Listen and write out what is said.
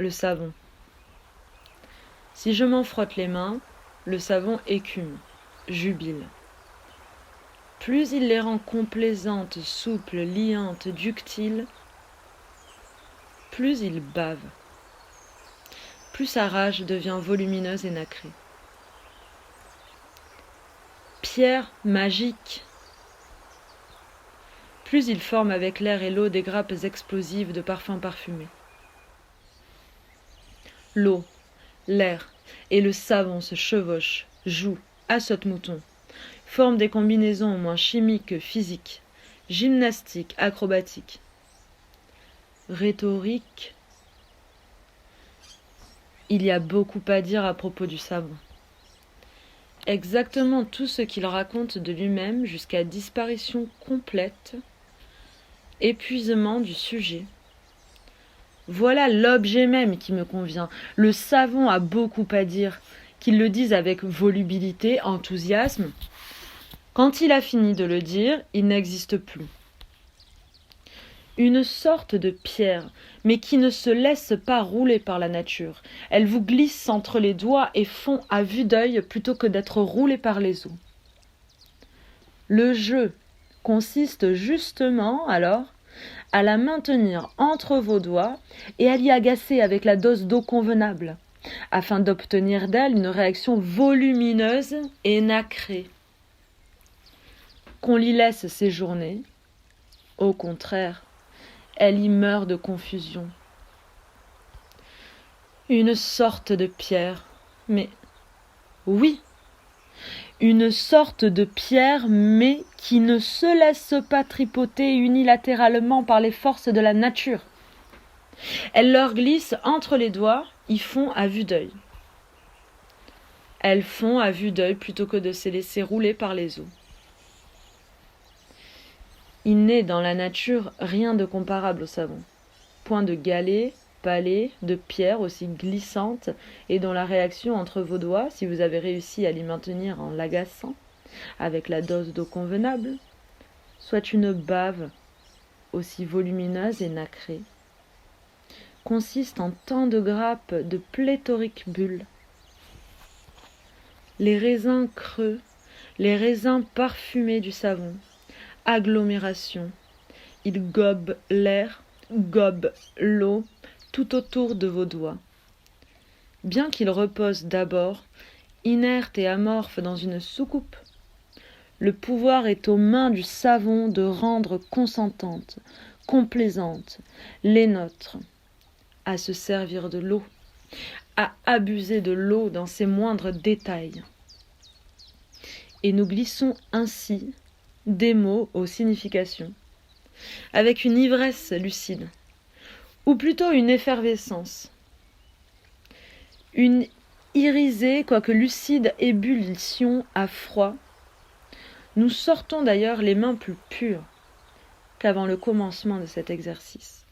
le savon. Si je m'en frotte les mains, le savon écume, jubile. Plus il les rend complaisantes, souples, liantes, ductiles, plus il bave. Plus sa rage devient volumineuse et nacrée. Pierre magique. Plus il forme avec l'air et l'eau des grappes explosives de parfums parfumés. L'eau, l'air et le savon se chevauchent, jouent, à saute-mouton, forment des combinaisons au moins chimiques que physiques, gymnastiques, acrobatiques. Rhétorique. Il y a beaucoup à dire à propos du savon. Exactement tout ce qu'il raconte de lui-même jusqu'à disparition complète, épuisement du sujet. Voilà l'objet même qui me convient. Le savon a beaucoup à dire, qu'il le dise avec volubilité, enthousiasme. Quand il a fini de le dire, il n'existe plus. Une sorte de pierre, mais qui ne se laisse pas rouler par la nature. Elle vous glisse entre les doigts et fond à vue d'œil plutôt que d'être roulée par les eaux. Le jeu consiste justement, alors, à la maintenir entre vos doigts et à l'y agacer avec la dose d'eau convenable, afin d'obtenir d'elle une réaction volumineuse et nacrée. Qu'on l'y laisse séjourner, au contraire, elle y meurt de confusion. Une sorte de pierre, mais oui, une sorte de pierre, mais qui ne se laisse pas tripoter unilatéralement par les forces de la nature. Elle leur glisse entre les doigts, y fond à vue d'œil. Elles font à vue d'œil plutôt que de se laisser rouler par les eaux. Il n'est dans la nature rien de comparable au savon. Point de galets, palets, de pierres aussi glissantes et dont la réaction entre vos doigts, si vous avez réussi à l'y maintenir en l'agaçant, avec la dose d'eau convenable, soit une bave aussi volumineuse et nacrée, consiste en tant de grappes de pléthoriques bulles. Les raisins creux, les raisins parfumés du savon, agglomération, ils gobent l'air, gobent l'eau tout autour de vos doigts. Bien qu'ils reposent d'abord, inertes et amorphes dans une soucoupe, le pouvoir est aux mains du savon de rendre consentantes, complaisantes, les nôtres, à se servir de l'eau, à abuser de l'eau dans ses moindres détails. Et nous glissons ainsi des mots aux significations, avec une ivresse lucide, ou plutôt une effervescence, une irisée, quoique lucide ébullition à froid. Nous sortons d'ailleurs les mains plus pures qu'avant le commencement de cet exercice.